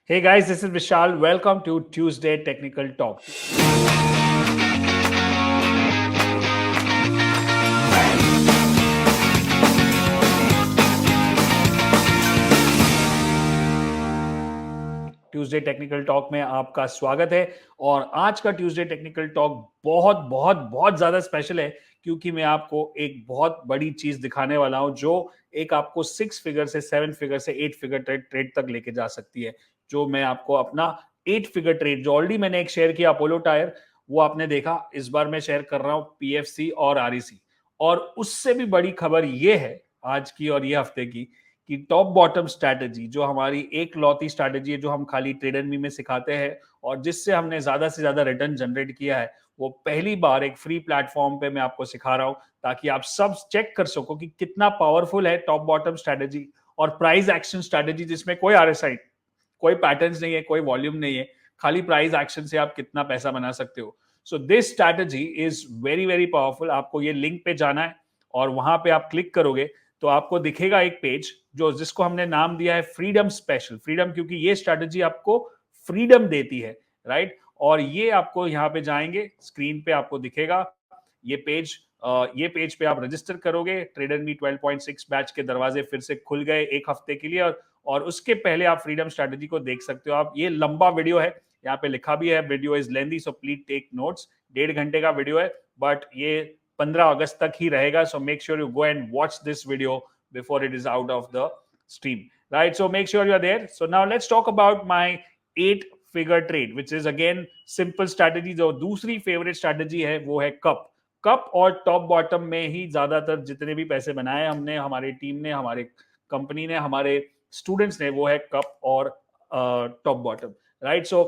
Hey guys, this is Vishal. Welcome to Tuesday Technical Talk. Tuesday technical talk में आपका स्वागत है। और आज का ट्यूसडे टेक्निकल टॉक बहुत बहुत बहुत ज्यादा स्पेशल है, क्योंकि मैं आपको एक बहुत बड़ी चीज दिखाने वाला हूं जो एक आपको 6 फिगर से 7 फिगर से 8 फिगर ट्रेड तक लेके जा सकती है। जो मैं आपको अपना 8 फिगर ट्रेड जो ऑलरेडी मैंने एक शेयर किया अपोलो टायर, वो आपने देखा। इस बार मैं शेयर कर रहा हूं पीएफसी और आरईसी। और उससे भी बड़ी खबर ये है आज की और ये हफ्ते की, कि टॉप बॉटम स्ट्रैटेजी जो हमारी एक लौती स्ट्रैटेजी है, जो हम खाली ट्रेड एंड मी में सिखाते हैं और जिससे हमने ज्यादा से ज्यादा रिटर्न जनरेट किया है, वो पहली बार एक फ्री प्लेटफॉर्म पे मैं आपको सिखा रहा हूं, ताकि आप सब चेक कर सको कि कितना पावरफुल है टॉप बॉटम स्ट्रैटेजी और प्राइस एक्शन स्ट्रैटेजी, जिसमें कोई आरएसआई, कोई पैटर्न्स नहीं है, कोई वॉल्यूम नहीं है, खाली प्राइस एक्शन से आप कितना पैसा बना सकते हो। So this strategy is very very powerful. आपको ये लिंक पे जाना है और वहां पे आप क्लिक करोगे तो आपको दिखेगा एक पेज जो जिसको हमने नाम दिया है फ्रीडम स्पेशल। फ्रीडम क्योंकि ये स्ट्रैटेजी आपको फ्रीडम देती है, राइट। और ये आपको यहाँ पे जाएंगे, स्क्रीन पे आपको दिखेगा ये पेज। ये पेज पे आप रजिस्टर करोगे, ट्रेडर मी 12.6 बैच के दरवाजे फिर से खुल गए एक हफ्ते के लिए। और उसके पहले आप फ्रीडम स्ट्रैटेजी को देख सकते हो। आप ये लंबा वीडियो है, यहाँ पे लिखा भी है video is lengthy so please take notes. 1.5 घंटे का वीडियो है, बट ये 15 अगस्त तक ही रहेगा। So make sure you go and watch this video before it is out of the stream, right. So make sure you are there. So now let's talk about my 8 figure trade which is again simple strategy. जो दूसरी favourite strategy है वो है cup. Cup और top bottom में ही ज्यादातर जितने भी पैसे बनाए हमने, हमारी टीम ने, हमारे कंपनी ने, हमारे स्टूडेंट्स ने, वो है कप और टॉप बॉटम, राइट। सो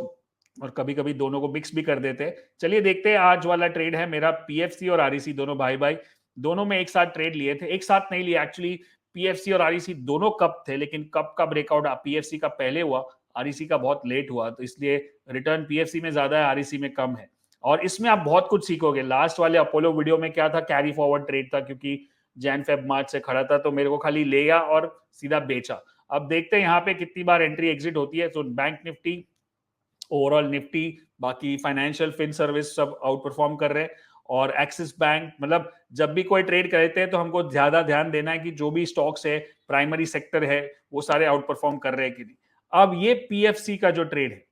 और कभी कभी दोनों को मिक्स भी कर देते हैं। चलिए देखते हैं। आज वाला ट्रेड है मेरा पीएफसी और आरईसी, दोनों भाई भाई। दोनों में एक साथ ट्रेड लिए थे, एक साथ नहीं लिए एक्चुअली। पीएफसी और आरईसी दोनों कप थे, लेकिन कप का ब्रेकआउट पीएफसी का पहले हुआ, आरईसी का बहुत लेट हुआ, तो इसलिए रिटर्न पीएफसी में ज्यादा है, आरईसी में कम है। और इसमें आप बहुत कुछ सीखोगे। लास्ट वाले अपोलो वीडियो में क्या था, कैरी फॉरवर्ड ट्रेड था, क्योंकि जैन फेब मार्च से खड़ा था, तो मेरे को खाली ले गया और सीधा बेचा। अब देखते हैं यहाँ पे कितनी बार एंट्री एग्जिट होती है। तो बैंक निफ्टी, ओवरऑल निफ्टी, बाकी फाइनेंशियल फिन सर्विस सब आउट परफॉर्म कर रहे हैं। और एक्सिस बैंक, मतलब जब भी कोई ट्रेड करते हैं तो हमको ज्यादा ध्यान देना है कि जो भी स्टॉक्स है, प्राइमरी सेक्टर है, वो सारे आउट परफॉर्म कर रहे हैं कि नहीं। अब ये पीएफसी का जो ट्रेड है,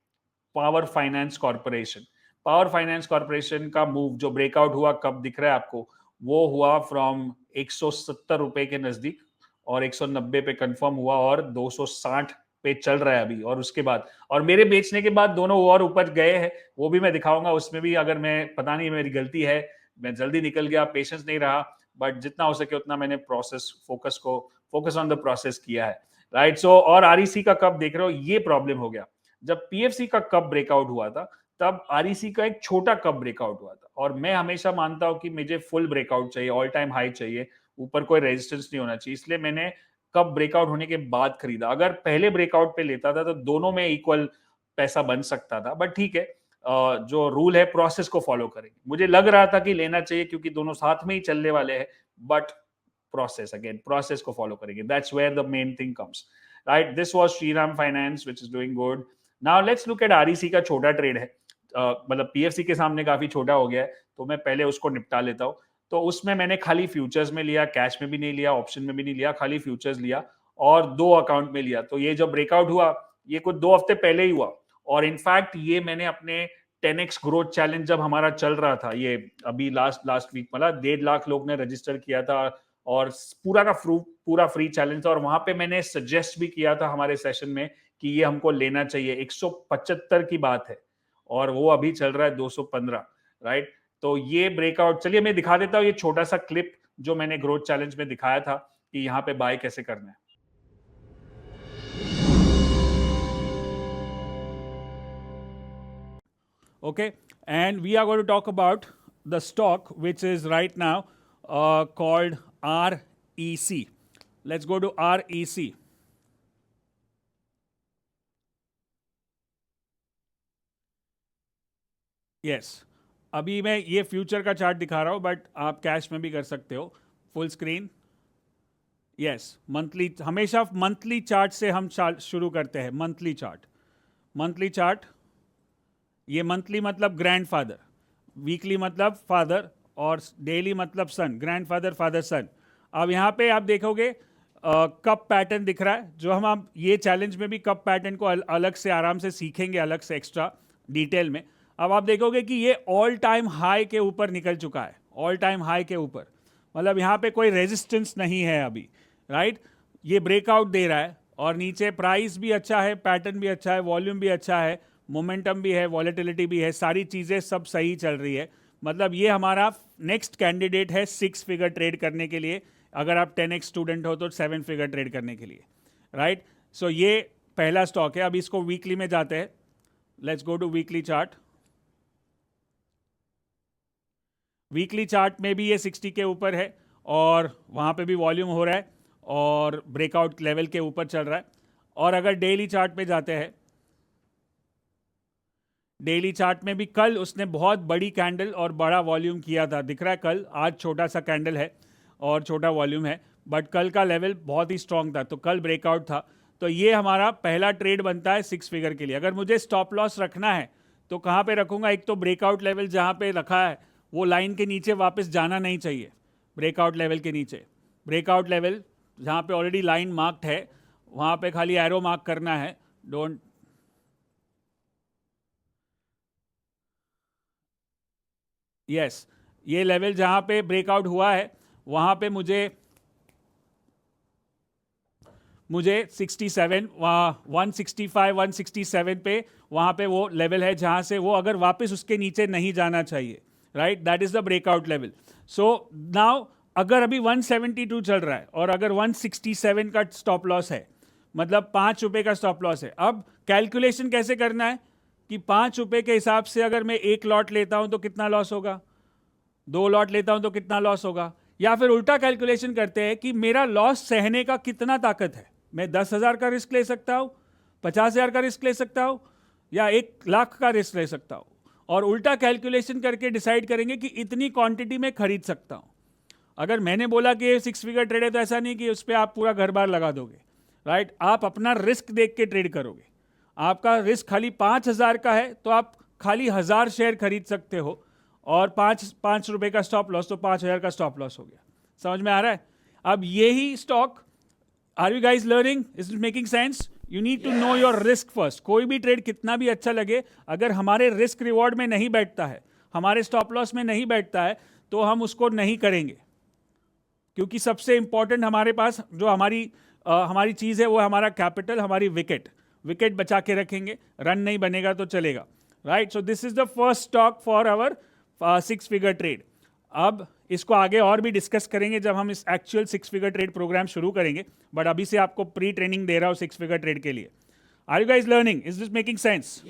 power finance corporation, power finance corporation का मूव जो ब्रेकआउट हुआ, कब दिख रहा है आपको, वो हुआ फ्रॉम 170 रुपए के नजदीक और 190 पे कंफर्म हुआ और 260 पे चल रहा है अभी। और उसके बाद और मेरे बेचने के बाद दोनों और ऊपर गए हैं, वो भी मैं दिखाऊंगा। उसमें भी अगर मैं, पता नहीं मेरी गलती है, मैं जल्दी निकल गया, पेशेंस नहीं रहा, बट जितना हो सके उतना मैंने process focus on the process किया है, राइट। सो और आरईसी का कब देख रहे हो, ये प्रॉब्लम हो गया। जब पीएफसी का कब ब्रेकआउट हुआ था, तब आरईसी का एक छोटा कब ब्रेकआउट हुआ था। और मैं हमेशा मानता हूं कि मुझे फुल ब्रेकआउट चाहिए, ऑल टाइम हाई चाहिए, ऊपर कोई रेजिस्टेंस नहीं होना चाहिए। इसलिए मैंने कब ब्रेकआउट होने के बाद खरीदा। अगर पहले ब्रेकआउट पे लेता था तो दोनों में इक्वल पैसा बन सकता था, बट ठीक है। जो रूल है प्रोसेस को फॉलो करेंगे। मुझे लग रहा था कि लेना चाहिए क्योंकि दोनों साथ में ही चलने वाले हैं, बट प्रोसेस को फॉलो करेंगे। That's where the main thing comes, right. This was Shriram Finance which is doing good. Now let's look at REC का छोटा ट्रेड है। मतलब पीएफसी के सामने काफी छोटा हो गया है, तो मैं पहले उसको निपटा लेता हूँ। तो उसमें मैंने खाली फ्यूचर्स में लिया, कैश में भी नहीं लिया, ऑप्शन में भी नहीं लिया, खाली फ्यूचर्स लिया और 2 अकाउंट में लिया। तो ये जब ब्रेकआउट हुआ, ये कुछ 2 हफ्ते पहले ही हुआ। और इनफैक्ट ये मैंने अपने 10x ग्रोथ चैलेंज जब हमारा चल रहा था, ये अभी लास्ट वीक, मतलब 1.5 लाख लोग ने रजिस्टर किया था और पूरा फ्री चैलेंज था। और वहां पे मैंने सजेस्ट भी किया था हमारे सेशन में कि ये हमको लेना चाहिए। 175 की बात है और वो अभी चल रहा है 215, राइट। तो ये ब्रेकआउट, चलिए मैं दिखा देता हूँ ये छोटा सा क्लिप जो मैंने ग्रोथ चैलेंज में दिखाया था कि यहाँ पे बाय कैसे करना है। Okay, and we are going to talk about the stock which is right now called REC. Let's go to REC. Yes. अभी मैं ये फ्यूचर का चार्ट दिखा रहा हूं, बट आप कैश में भी कर सकते हो, फुल स्क्रीन। यस, मंथली, हमेशा मंथली चार्ट से हम शुरू करते हैं, मंथली चार्ट। मंथली चार्ट, ये मंथली मतलब ग्रैंडफादर, वीकली मतलब फादर, और डेली मतलब सन, ग्रैंडफादर फादर सन। अब यहाँ पे आप देखोगे कप पैटर्न दिख रहा है, जो हम आप ये चैलेंज में भी कप पैटर्न को अलग से आराम से सीखेंगे, अलग से एक्स्ट्रा डिटेल में। अब आप देखोगे कि ये ऑल टाइम हाई के ऊपर निकल चुका है, ऑल टाइम हाई के ऊपर, मतलब यहाँ पे कोई रेजिस्टेंस नहीं है अभी, राइट। ये ब्रेकआउट दे रहा है और नीचे प्राइस भी अच्छा है, पैटर्न भी अच्छा है, वॉल्यूम भी अच्छा है, मोमेंटम भी है, वॉलेटिलिटी भी है, सारी चीज़ें सब सही चल रही है। मतलब ये हमारा नेक्स्ट कैंडिडेट है 6 फिगर ट्रेड करने के लिए, अगर आप 10x स्टूडेंट हो तो 7 फिगर ट्रेड करने के लिए, राइट। सो ये पहला स्टॉक है। अब इसको वीकली में जाते हैं, let's go to weekly chart. Weekly chart में भी ये 60 के ऊपर है और वहाँ पे भी वॉल्यूम हो रहा है और ब्रेकआउट लेवल के ऊपर चल रहा है। और अगर डेली चार्ट पे जाते हैं, डेली चार्ट में भी कल उसने बहुत बड़ी कैंडल और बड़ा वॉल्यूम किया था, दिख रहा है कल, आज छोटा सा कैंडल है और छोटा वॉल्यूम है, बट कल का लेवल बहुत ही स्ट्रांग था, तो कल ब्रेकआउट था। तो ये हमारा पहला ट्रेड बनता है 6 फिगर के लिए। अगर मुझे स्टॉप लॉस रखना है तो कहाँ पे रखूंगा? एक तो ब्रेकआउट लेवल जहाँ पे रखा है वो लाइन के नीचे वापस जाना नहीं चाहिए, ब्रेकआउट लेवल के नीचे। ब्रेकआउट लेवल जहाँ पे ऑलरेडी लाइन मार्क्ड है वहाँ पे खाली एरो मार्क करना है, डोंट। यस, ये लेवल जहाँ पे ब्रेकआउट हुआ है वहाँ पे मुझे 67 165 167 पे, वहाँ पे वो लेवल है जहाँ से वो अगर वापस उसके नीचे नहीं जाना चाहिए, right. That is the breakout level. So now अगर अभी 172 चल रहा है और अगर 167 का स्टॉप लॉस है, मतलब 5 रुपए का स्टॉप लॉस है, अब कैलकुलेशन कैसे करना है कि 5 रुपए के हिसाब से अगर मैं एक लॉट लेता हूं तो कितना लॉस होगा, 2 लॉट लेता हूं तो कितना लॉस होगा, या फिर उल्टा कैलकुलेशन करते हैं कि मेरा लॉस सहने का कितना ताकत है। मैं 10,000 का रिस्क ले सकता हूं, 50,000 का रिस्क ले सकता हूं, या 1 लाख का रिस्क ले सकता हूं, और उल्टा कैलकुलेशन करके डिसाइड करेंगे कि इतनी क्वांटिटी में खरीद सकता हूं। अगर मैंने बोला कि ये 6 फिगर ट्रेड है तो ऐसा नहीं कि उस पर आप पूरा घर बार लगा दोगे, राइट। आप अपना रिस्क देख के ट्रेड करोगे। आपका रिस्क खाली 5,000 का है तो आप खाली 1,000 शेयर खरीद सकते हो, और 5 रुपए का स्टॉप लॉस तो 5,000 का स्टॉप लॉस हो गया। समझ में आ रहा है? अब यही stock, are you guys learning? Is it making sense? You need to know your risk first. कोई भी ट्रेड कितना भी अच्छा लगे, अगर हमारे रिस्क रिवॉर्ड में नहीं बैठता है, हमारे स्टॉप लॉस में नहीं बैठता है, तो हम उसको नहीं करेंगे। क्योंकि सबसे इंपॉर्टेंट हमारे पास जो हमारी चीज़ है वो हमारा कैपिटल, हमारी विकेट। विकेट बचा के रखेंगे, रन नहीं बनेगा तो चलेगा, right. So this is the first stock for our 6 figure trade. अब इसको आगे और भी डिस्कस करेंगे जब हम इस एक्चुअल 6 फिगर ट्रेड प्रोग्राम शुरू करेंगे, बट अभी से आपको प्री ट्रेनिंग दे रहा हूं 6 फिगर ट्रेड के लिए। Are you guys learning? Is this making sense?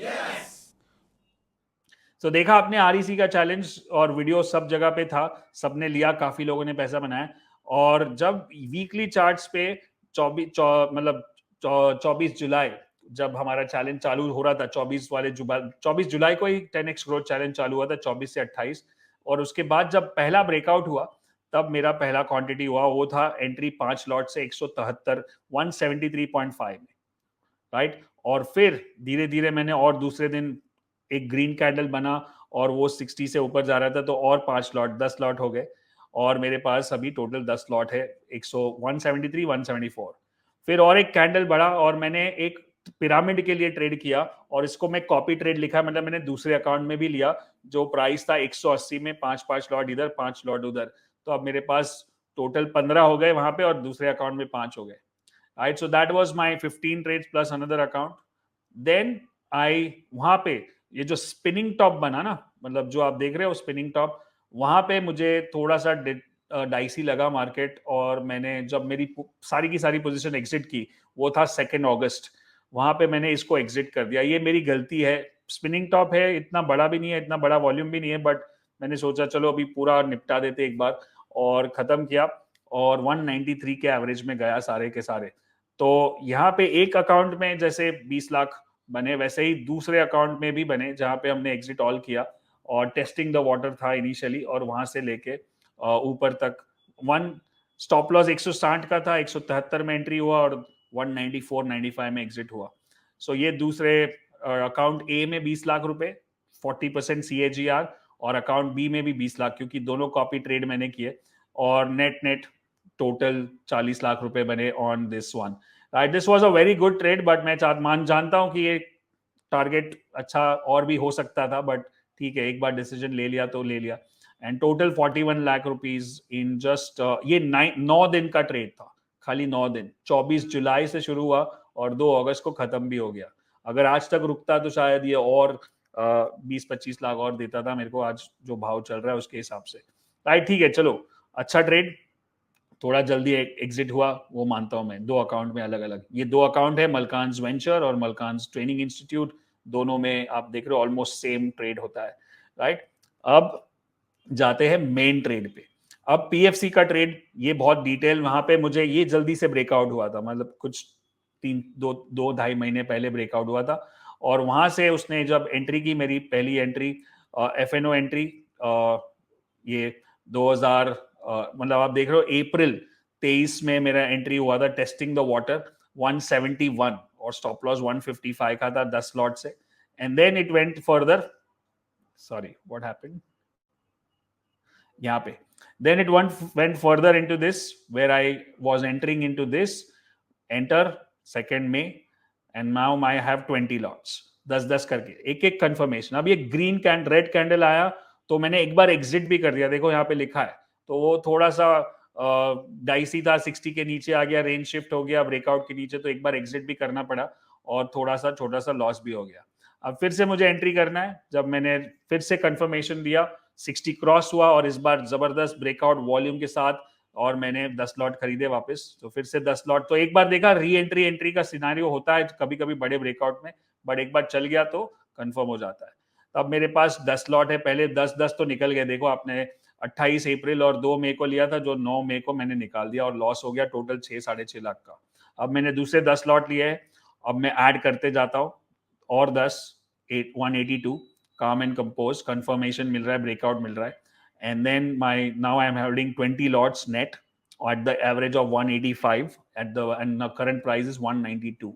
तो देखा आपने, आरईसी का चैलेंज और वीडियो सब जगह पे था, सबने लिया, काफी लोगों ने पैसा बनाया। और जब वीकली चार्ट्स पे 24 जुलाई जब हमारा चैलेंज चालू हो रहा था, 24 जुलाई को ही 10x ग्रोथ चैलेंज चालू हुआ था, 24 से 28। और उसके बाद जब पहला ब्रेकआउट हुआ तब मेरा पहला क्वांटिटी हुआ, वो था एंट्री 5 लॉट से 173 173.5 में, राइट। और फिर धीरे धीरे मैंने, और दूसरे दिन एक ग्रीन कैंडल बना और वो 60 से ऊपर जा रहा था, तो और 5 लॉट 10 लॉट हो गए, और मेरे पास अभी टोटल 10 लॉट है, 173 174। फिर और एक कैंडल बढ़ा और मैंने एक पिरामिड के लिए ट्रेड किया, और इसको मैं कॉपी ट्रेड लिखा, मतलब मैंने दूसरे अकाउंट में भी लिया, जो प्राइस था 180 में, 5 लॉट इधर 5 लॉट उधर। तो अब मेरे पास टोटल 15 हो गए वहां पे, और दूसरे अकाउंट में 5 हो गए, right. So that was my 15 trades plus another account. Then I वहां पे ये जो स्पिनिंग टॉप बना ना, मतलब जो आप देख रहे हो स्पिनिंग टॉप, वहां पे मुझे थोड़ा सा डाइसी लगा मार्केट, और मैंने जब मेरी सारी की सारी पोजीशन एग्जिट की, वो था 2 अगस्त, वहां पे मैंने इसको एग्जिट कर दिया। ये मेरी गलती है। स्पिनिंग टॉप है, इतना बड़ा भी नहीं है, इतना बड़ा वॉल्यूम भी नहीं है, बट मैंने सोचा चलो अभी पूरा निपटा देते एक बार, और खत्म किया, और 193 के एवरेज में गया सारे के सारे। तो यहाँ पे एक अकाउंट में जैसे 20 लाख बने, वैसे ही दूसरे अकाउंट में भी बने, जहां पे हमने एग्जिट ऑल किया, और टेस्टिंग द वाटर था इनिशियली, और वहां से लेके ऊपर तक। वन स्टॉप लॉस 160 का था, 173 में एंट्री हुआ, और 194 95 में एग्जिट हुआ। सो ये दूसरे अकाउंट ए में 20 लाख रुपए 40% CAGR, और अकाउंट बी में भी 20 लाख, क्योंकि दोनों कॉपी ट्रेड मैंने किए, और नेट नेट टोटल 40 लाख रुपए बने on this one. Right, this was a very good trade, but मैं जानता हूं कि ये टारगेट अच्छा और भी हो सकता था, बट ठीक है, एक बार डिसीजन ले लिया तो ले लिया। And total 41 lakh rupees in just ये 9 दिन का ट्रेड था, खाली 9 दिन। 24 जुलाई से शुरू हुआ और 2 अगस्त को खत्म भी हो गया। अगर आज तक रुकता तो शायद ये और 20-25 लाख और देता था मेरे को, आज जो भाव चल रहा है उसके हिसाब से। राइट, ठीक है, चलो, अच्छा ट्रेड, थोड़ा जल्दी एग्जिट हुआ, वो मानता हूं मैं। 2 अकाउंट में अलग अलग, ये 2 अकाउंट है, मलकान्स वेंचर और मलकान्स ट्रेनिंग इंस्टीट्यूट, दोनों में आप देख रहे हो ऑलमोस्ट सेम ट्रेड होता है। राइट, अब जाते हैं मेन ट्रेड पे। अब पीएफसी का ट्रेड, ये बहुत डिटेल, वहां पे मुझे ये जल्दी से ब्रेकआउट हुआ था, मतलब कुछ 2-2.5 महीने पहले ब्रेकआउट हुआ था, और वहां से उसने जब एंट्री की, मेरी पहली एंट्री एफएनओ एंट्री, ये 2000 मतलब आप देख रहे हो अप्रैल 23 में मेरा एंट्री हुआ था, टेस्टिंग द वाटर 171, और स्टॉप लॉस 155 का था 10 लॉट से। And then it went further, sorry what happened यहाँ पे, then it went further into this where I was entering into this, enter 2nd May, and now I have 20 lots, 10-10 करके एक एक confirmation. अब ये ग्रीन रेड कैंडल आया तो मैंने एक बार एग्जिट भी कर दिया, देखो यहाँ पे लिखा है, तो वो थोड़ा सा डाइसी था, 60 के नीचे आ गया, रेंज शिफ्ट हो गया ब्रेकआउट के नीचे, तो एक बार एग्जिट भी करना पड़ा और थोड़ा सा छोटा सा लॉस भी हो गया। अब फिर से मुझे एंट्री करना है, जब मैंने फिर से कंफर्मेशन दिया, 60 क्रॉस हुआ और इस बार जबरदस्त ब्रेकआउट वॉल्यूम के साथ, और मैंने 10 लॉट खरीदे वापस, तो फिर से 10 लॉट। तो एक बार देखा, री एंट्री का सिनारियो होता है कभी कभी बड़े ब्रेकआउट में, बट एक बार चल गया तो कंफर्म हो जाता है। अब मेरे पास 10 लॉट है, पहले 10-10 तो निकल गए, देखो आपने 28 अप्रैल और 2 मई को लिया था, जो 9 मई को मैंने निकाल दिया और लॉस हो गया टोटल 6-6.5 लाख का। अब मैंने दूसरे 10 लॉट लिए हैं, अब मैं ऐड करते जाता हूँ, और 10, 182 काम एंड कंपोज, कंफर्मेशन मिल रहा है, ब्रेकआउट मिल रहा है, and then my now I am holding 20 lots net at the average of 185 at the end current price is 192।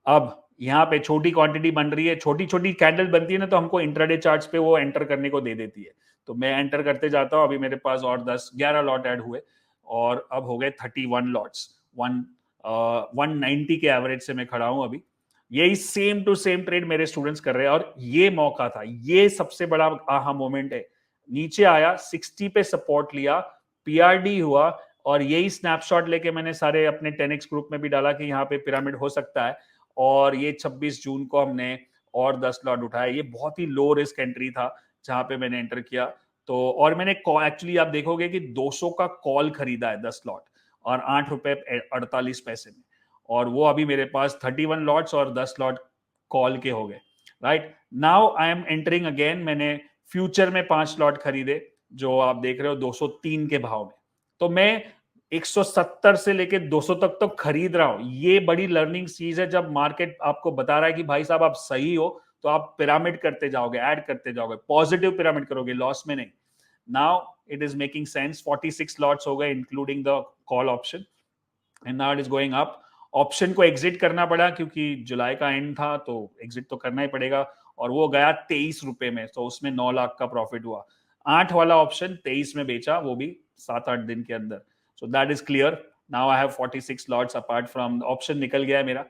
अब यहाँ पे छोटी क्वांटिटी बन रही है, छोटी छोटी कैंडल बनती है ना, तो हमको इंट्राडे चार्ट्स पे वो एंटर करने को दे देती है, तो मैं एंटर करते जाता हूँ। अभी मेरे पास और 11 लॉट ऐड हुए, और अब हो गए 31 लॉट्स, 190 के एवरेज से मैं खड़ा हूं अभी। यही सेम टू सेम ट्रेड मेरे स्टूडेंट्स कर रहे हैं, और ये मौका था, ये सबसे बड़ा आहा मोमेंट है। नीचे आया, 60 पे सपोर्ट लिया, पीआरडी हुआ, और यही स्नैपशॉट लेके मैंने सारे अपने 10x ग्रुप में भी डाला कि यहाँ पे पिरामिड हो सकता है, और ये 26 जून को हमने और 10 लॉट उठाया। ये बहुत ही लो रिस्क एंट्री था जहां पे मैंने एंटर किया, तो और मैंने एक्चुअली आप देखोगे कि 200 का कॉल खरीदा है 10 लॉट, और 8 रुपए 48 पैसे में, और वो अभी मेरे पास 31 लॉट्स और 10 लॉट कॉल के हो गए। Right, now I am entering again, मैंने फ्यूचर में 5 लॉट खरीदे, जो आप देख रहे हो 203 के भाव में, तो मैं 170 से लेके 200 तक तो खरीद रहा हूं। ये बड़ी लर्निंग चीज है, जब मार्केट आपको बता रहा है कि भाई साहब आप सही हो, तो आप पिरामिड करते जाओगे, ऐड करते जाओगे, पॉजिटिव पिरामिड करोगे, लॉस में नहीं। Now it is making sense, 46 lots हो गए including the call option, and now it is going up. Option को एग्जिट करना पड़ा क्योंकि जुलाई का एंड था, तो एग्जिट तो करना ही पड़ेगा, और वो गया 23 रुपए में, तो उसमें 9 लाख का प्रॉफिट हुआ। 8 वाला ऑप्शन 23 में बेचा, वो भी 7-8 दिन के अंदर। So that is clear. Now I have 46 lots apart from option, निकल गया है मेरा।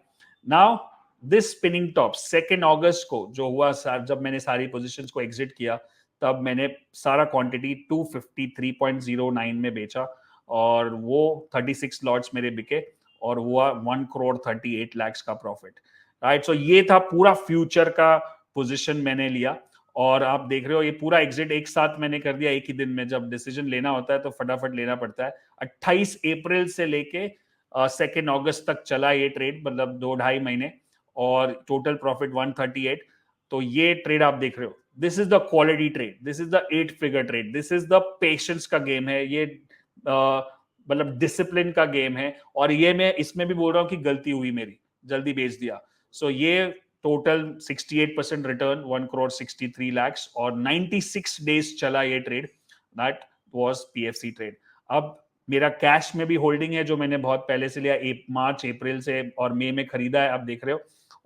नाउ दिस स्पिनिंग टॉप 2 अगस्त को जो हुआ, जब मैंने सारी पोजीशंस को एग्जिट किया, तब मैंने सारा क्वांटिटी 253.09 में बेचा, और वो 36 लॉट्स मेरे बिके, और हुआ 1 करोड़ 38 लाख का प्रॉफिट। राइट, सो ये था पूरा फ्यूचर का पोजीशन मैंने लिया, और आप देख रहे हो ये पूरा एग्जिट एक साथ मैंने कर दिया एक ही दिन में। जब डिसीजन लेना होता है तो फटाफट लेना पड़ता है। 28 अप्रैल से लेके 2 अगस्त तक चला ये ट्रेड, मतलब 2-2.5 महीने, और टोटल प्रॉफिट 138। तो ये ट्रेड आप देख रहे हो, this is the quality trade, this is the 8 figure trade, this is the patience का गेम है ये, मतलब डिसिप्लिन का गेम है। और ये मैं इसमें भी बोल रहा हूँ कि गलती हुई मेरी, जल्दी बेच दिया। सो ये टोटल 68% रिटर्न, 1 करोड़ 63 लाख, और 96 डेज चला ये trade. That was PFC trade. अब मेरा कैश में भी होल्डिंग है, जो मैंने बहुत पहले से लिया, मार्च अप्रैल से और मई में खरीदा है, आप देख रहे हो,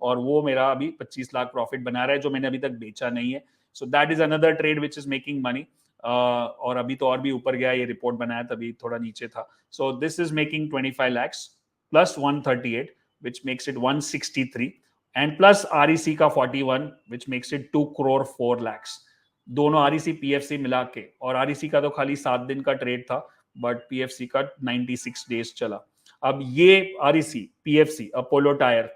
और वो मेरा अभी 25 लाख प्रॉफिट बना रहा है जो मैंने अभी तक बेचा नहीं है. So that is another trade which is making money. और अभी तो और भी ऊपर गया, ये रिपोर्ट बनाया तभी थोड़ा नीचे था. सो this is making 25 lakhs plus 138 which makes it 163 and plus REC का 41 which makes it 2 crore 4 lakhs. दोनों REC PFC मिला के, और REC का तो खाली 7 दिन का ट्रेड था बट PFC का 96 डेज चला. अब ये REC PFC अपोलो टायर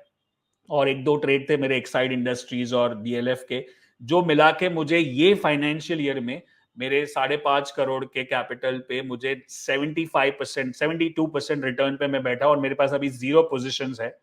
और एक दो ट्रेड थे मेरे एक्साइड इंडस्ट्रीज और DLF के, जो मिला के मुझे ये फाइनेंशियल ईयर में मेरे 5.5 करोड़ के कैपिटल पे मुझे 75% 72% रिटर्न पे मैं बैठा, और मेरे पास अभी 0 पोजीशंस है.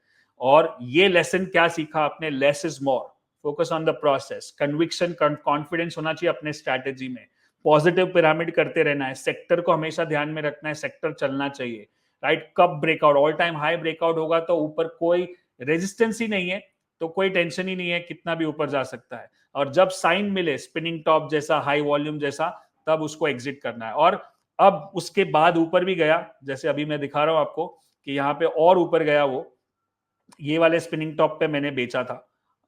और ये लेसन क्या सीखा आपने? Less is more, focus on the process, conviction, confidence होना चाहिए अपने स्ट्रैटेजी में, पॉजिटिव पिरामिड करते रहना है, सेक्टर को हमेशा ध्यान में रखना है, सेक्टर चलना चाहिए, राइट. कब breakout, all time high breakout होगा तो ऊपर कोई रेजिस्टेंस ही नहीं है तो कोई टेंशन ही नहीं है, कितना भी ऊपर जा सकता है. और जब साइन मिले स्पिनिंग टॉप जैसा, हाई वॉल्यूम जैसा, तब उसको एग्जिट करना है. और अब उसके बाद ऊपर भी गया, जैसे अभी मैं दिखा रहा हूं आपको कि यहाँ पे और ऊपर गया, वो ये वाले स्पिनिंग टॉप पे मैंने बेचा था,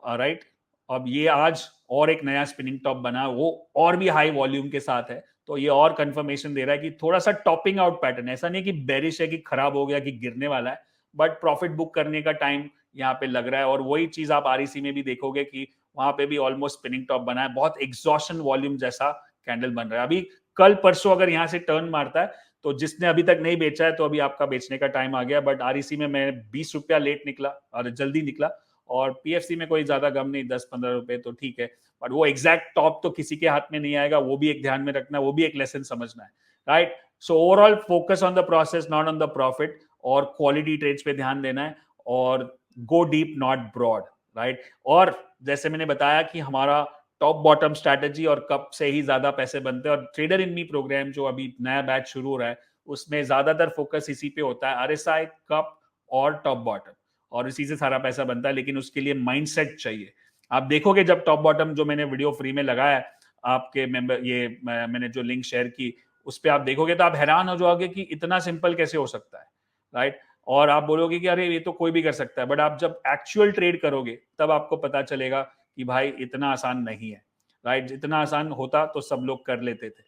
राइट. अब ये आज और एक नया स्पिनिंग टॉप बना, वो और भी हाई वॉल्यूम के साथ है, तो ये और कंफर्मेशन दे रहा है कि थोड़ा सा टॉपिंग आउट पैटर्न, ऐसा नहीं कि बेरिश है कि खराब हो गया कि गिरने वाला है, बट प्रॉफिट बुक करने का टाइम यहाँ पे लग रहा है. और वही चीज आप REC में भी देखोगे कि वहां पे भी ऑलमोस्ट स्पिनिंग टॉप बना है, बहुत एग्जॉशन वॉल्यूम जैसा कैंडल बन रहा है. अभी कल परसों अगर यहाँ से टर्न मारता है तो जिसने अभी तक नहीं बेचा है तो अभी आपका बेचने का टाइम आ गया. बट REC में मैं 20 रुपया लेट निकला और जल्दी निकला, और PFC में कोई ज्यादा गम नहीं, 10-15 रुपए तो ठीक है, बट वो एग्जैक्ट टॉप तो किसी के हाथ में नहीं आएगा, वो भी एक ध्यान में रखना, वो भी एक लेसन समझना है, right. So overall focus on the process, not on the profit, और क्वालिटी ट्रेड्स पे ध्यान देना है, और go deep not broad, right. और जैसे मैंने बताया कि हमारा टॉप बॉटम स्ट्रैटेजी और कप से ही ज्यादा पैसे बनते हैं, और ट्रेडर इन मी प्रोग्राम जो अभी नया बैच शुरू हो रहा है उसमें ज्यादातर फोकस इसी पे होता है, RSI, कप और टॉप बॉटम, और इसी से सारा पैसा बनता है. लेकिन उसके लिए माइंडसेट चाहिए. आप देखोगे जब टॉप बॉटम जो मैंने वीडियो फ्री में लगाया आपके मेंबर, ये मैंने जो लिंक शेयर की उस पर आप देखोगे तो आप हैरान हो जाओगे कि इतना सिंपल कैसे हो सकता है, राइट. और आप बोलोगे कि अरे ये तो कोई भी कर सकता है, बट आप जब एक्चुअल ट्रेड करोगे तब आपको पता चलेगा कि भाई इतना आसान नहीं है, राइट. इतना आसान होता तो सब लोग कर लेते थे,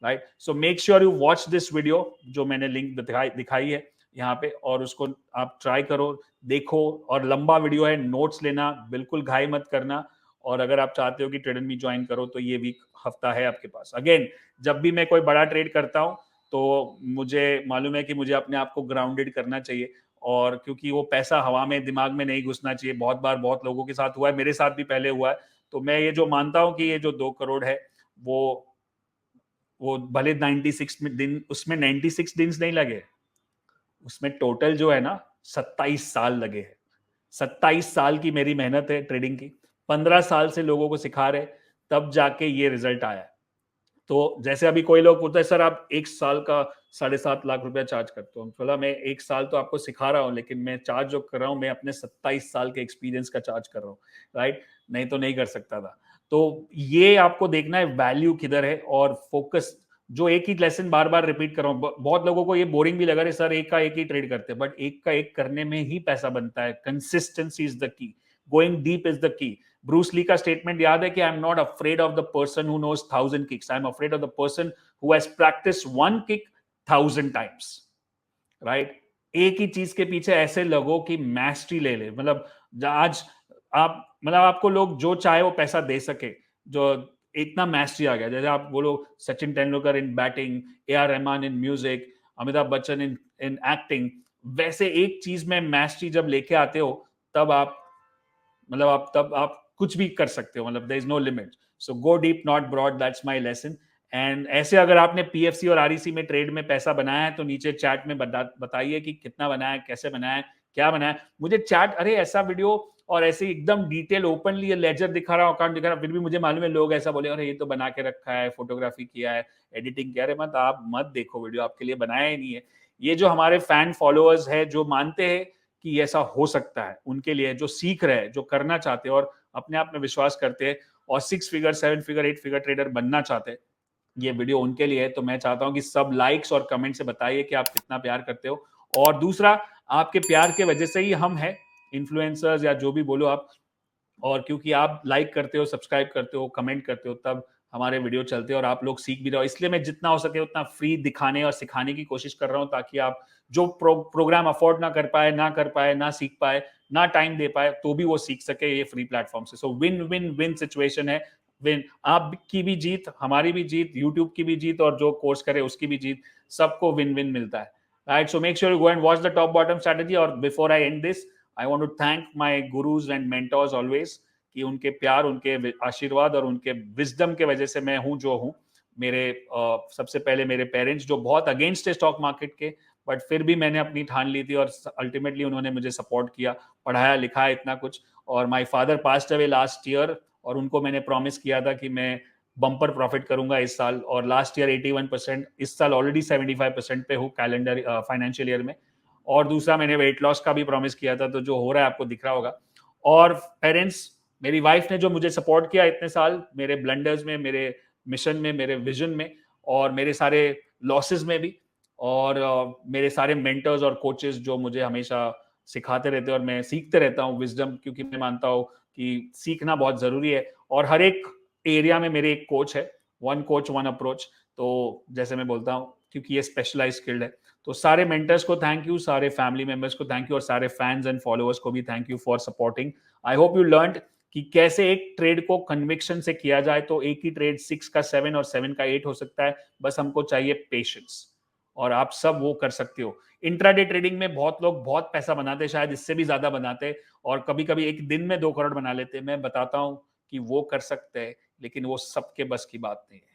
right. So make sure you watch this video जो मैंने लिंक दिखाई है यहाँ पे, और उसको आप ट्राई करो, देखो. और लंबा वीडियो है, नोट्स लेना, बिल्कुल घाई मत करना. और अगर आप चाहते हो कि ट्रेड मी ज्वाइन करो तो ये वीक हफ्ता है आपके पास. अगेन, जब भी मैं कोई बड़ा ट्रेड करता हूँ तो मुझे मालूम है कि मुझे अपने आप को ग्राउंडेड करना चाहिए, और क्योंकि वो पैसा हवा में दिमाग में नहीं घुसना चाहिए. बहुत बार बहुत लोगों के साथ हुआ है, मेरे साथ भी पहले हुआ है. तो मैं ये जो मानता हूँ कि ये जो 2 करोड़ है वो भले 96 दिन, उसमें 96 दिन नहीं लगे, उसमें टोटल जो है ना 27 साल लगे हैं. 27 साल की मेरी मेहनत है ट्रेडिंग की, 15 साल से लोगों को सिखा रहे, तब जाके ये रिजल्ट आया. तो जैसे अभी कोई लोग पूछते हैं सर आप एक साल का 7.5 लाख रुपया चार्ज करते हो, बोला मैं एक साल तो आपको सिखा रहा हूँ, लेकिन मैं चार्ज जो कर रहा हूँ मैं अपने 27 साल के एक्सपीरियंस का चार्ज कर रहा हूँ, राइट. नहीं तो नहीं कर सकता था. तो ये आपको देखना है वैल्यू किधर है, और फोकस. जो एक ही लेसन बार बार रिपीट कर रहा हूँ, बहुत लोगों को ये बोरिंग भी लगा रहे सर एक का एक ही ट्रेड करते हैं, बट एक का एक करने में ही पैसा बनता है. Consistency is the key, going deep is the key. Bruce Lee का स्टेटमेंट याद है कि I am not afraid of the person who knows 1000 kicks, I am afraid of the person who has practice one kick 1000 times, right. एक ही चीज के पीछे ऐसे लगो कि मैस्ट्री ले ले. मतलब आज आप, मतलब आपको लोग जो चाहे वो पैसा दे सके, जो इतना मैस्ट्री आ गया. जैसे आप बोलो सचिन तेंदुलकर इन batting, AR Rahman in music, Amitabh Bachchan in acting, वैसे एक चीज में मैस्ट्री जब लेके आते हो तब आप, मतलब आप कुछ भी कर सकते हो. मतलब there is no limit. So go deep not broad, that's my lesson. And ऐसे अगर आपने PFC और REC में ट्रेड में पैसा बनाया है तो नीचे चैट में बताइए कि कितना बनाया, कैसे बनाया, क्या बनाया. मुझे चैट, अरे ऐसा वीडियो और ऐसे एकदम डिटेल ओपनली लेजर दिखा रहा हूँ, अकाउंट दिखा रहा हूँ, फिर भी मुझे मालूम है लोग ऐसा बोले अरे ये तो बना के रखा है, फोटोग्राफी किया है, एडिटिंग किया है. मत आप मत देखो वीडियो, आपके लिए बनाया ही नहीं है. ये जो हमारे फैन फॉलोअर्स है जो मानते हैं कि ऐसा हो सकता है, उनके लिए, जो सीख रहे हैं, जो करना चाहते हैं और अपने आप में विश्वास करते हैं और 6 फिगर 7 फिगर 8 फिगर ट्रेडर बनना चाहते हैं, ये वीडियो उनके लिए है. तो मैं चाहता हूं कि सब लाइक्स और कमेंट से बताइए कि आप कितना प्यार करते हो. और दूसरा, आपके प्यार के वजह से ही हम हैं, इन्फ्लुएंसर्स या जो भी बोलो आप, और क्योंकि आप लाइक करते हो, सब्सक्राइब करते हो, कमेंट करते हो, तब हमारे वीडियो चलते हैं और आप लोग सीख भी रहे हो। इसलिए मैं जितना हो सके उतना फ्री दिखाने और सिखाने की कोशिश कर रहा हूँ, ताकि आप जो प्रोग्राम अफोर्ड ना कर पाए, ना सीख पाए, ना टाइम दे पाए, तो भी वो सीख सके ये फ्री प्लेटफॉर्म से। सो विन विन विन सिचुएशन है। विन, आपकी भी जीत, हमारी भी जीत, यूट्यूब की भी जीत, और जो कोर्स करे उसकी भी जीत, सबको विन विन मिलता है। Right, so make sure you go and watch the top bottom strategy. और before I end this, I want to thank my gurus and mentors always, कि उनके प्यार, उनके आशीर्वाद और उनके विजडम के वजह से मैं हूं जो हूं। मेरे सबसे पहले मेरे पेरेंट्स, जो बहुत अगेंस्ट है स्टॉक मार्केट के, बट फिर भी मैंने अपनी ठान ली थी और अल्टीमेटली उन्होंने मुझे सपोर्ट किया, पढ़ाया लिखाया इतना कुछ। और my father passed away last year, और उनको मैंने प्रॉमिस किया था कि मैं बम्पर प्रॉफिट करूंगा इस साल, और लास्ट ईयर 81%, इस साल ऑलरेडी 75% पे हूँ कैलेंडर फाइनेंशियल ईयर में। और दूसरा, मैंने वेट लॉस का भी प्रॉमिस किया था, तो जो हो रहा है आपको दिख रहा होगा। और पेरेंट्स, मेरी वाइफ ने जो मुझे सपोर्ट किया इतने साल, मेरे ब्लंडर्स में, मेरे मिशन में, मेरे विजन में, और मेरे सारे लॉसेस में भी, और मेरे सारे मेंटर्स और कोचेस जो मुझे हमेशा सिखाते रहते हैं, और मैं सीखते रहता हूँ विजडम, क्योंकि मैं मानता हूँ कि सीखना बहुत जरूरी है। और हर एक एरिया में मेरे एक कोच है, वन कोच वन अप्रोच, तो जैसे मैं बोलता हूँ, क्योंकि ये स्पेशलाइज स्किल्ड है। तो सारे मेंटर्स को थैंक यू, सारे फैमिली मेंबर्स को थैंक यू, और सारे फैंस एंड फॉलोअर्स को भी thank you for supporting. I hope you learned कि कैसे एक ट्रेड को कन्विक्शन से किया जाए, तो एक ही ट्रेड 6 का 7 और 7 का 8 हो सकता है। बस हमको चाहिए पेशेंस, और आप सब वो कर सकते हो। इंट्राडे ट्रेडिंग में बहुत लोग बहुत पैसा बनाते हैं, शायद इससे भी ज्यादा बनाते हैं, और कभी कभी एक दिन में 2 करोड़ बना लेते हैं। मैं बताता हूं कि वो कर सकते हैं, लेकिन वो सबके बस की बात नहीं है।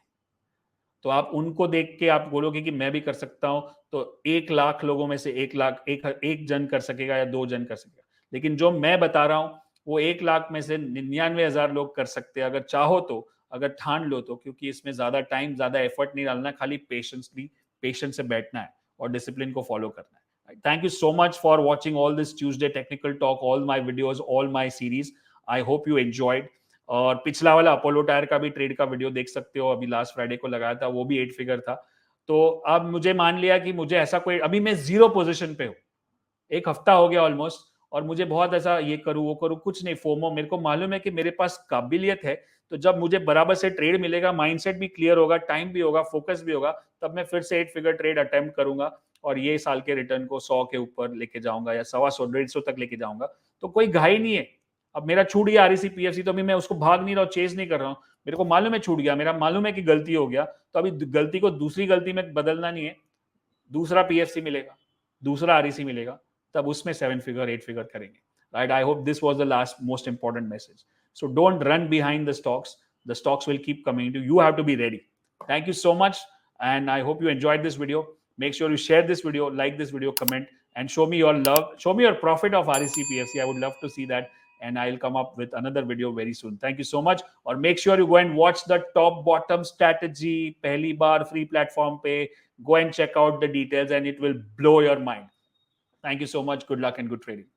तो आप उनको देख के आप बोलोगे कि मैं भी कर सकता हूं, तो 1 लाख लोगों में से 1 लाख, एक जन कर सकेगा या 2 जन कर सकेगा। लेकिन जो मैं बता रहा हूं, वो 1 लाख में से 99,000 लोग कर सकते हैं, अगर चाहो तो, अगर ठान लो तो। क्योंकि इसमें ज्यादा टाइम, ज्यादा एफर्ट नहीं डालना, खाली पेशेंस से बैठना है और डिसिप्लिन को फॉलो करना है। Thank you so much for watching all this Tuesday technical talk, all my videos, all my series. I hope you enjoyed. और पिछला वाला अपोलो टायर का भी ट्रेड का वीडियो देख सकते हो, अभी लास्ट फ्राइडे को लगाया था, वो भी 8 फिगर था। तो अब मुझे मान लिया कि मुझे ऐसा कोई, अभी मैं 0 पोजीशन पे हूँ, 1 हफ्ता हो गया ऑलमोस्ट, और मुझे बहुत ऐसा ये करूँ वो करूँ, कुछ नहीं। फोमो, मेरे को मालूम है कि मेरे पास काबिलियत है। तो जब मुझे बराबर से ट्रेड मिलेगा, माइंडसेट भी क्लियर होगा, टाइम भी होगा, फोकस भी होगा, तब मैं फिर से 8 फिगर ट्रेड अटेम्प्ट करूंगा, और ये साल के रिटर्न को 100 के ऊपर लेके जाऊंगा, या 125, 150 तक लेके जाऊंगा। तो कोई घाई नहीं है। अब मेरा छूट गया आरईसी पीएफसी, तो अभी मैं उसको भाग नहीं रहा हूँ, चेज नहीं कर रहा हूँ। मेरे को मालूम है छूट गया, मेरा मालूम है कि गलती हो गया, तो अभी गलती को दूसरी गलती में बदलना नहीं है। दूसरा पीएफसी मिलेगा, दूसरा आरईसी मिलेगा, तब उसमें 7 फिगर 8 फिगर करेंगे। Right, I hope this was the last most important message. So don't run behind the stocks will keep coming to you. You have to be ready. Thank you so much, and I hope you enjoyed this video. Make sure you share this video, like this video, comment, and show me your love, show me your profit of REC PFC. I would love to see that, and I'll come up with another video very soon. Thank you so much. Or make sure you go and watch the top bottom strategy, pehli baar free platform pe. Go and check out the details, and it will blow your mind. Thank you so much. Good luck and good trading.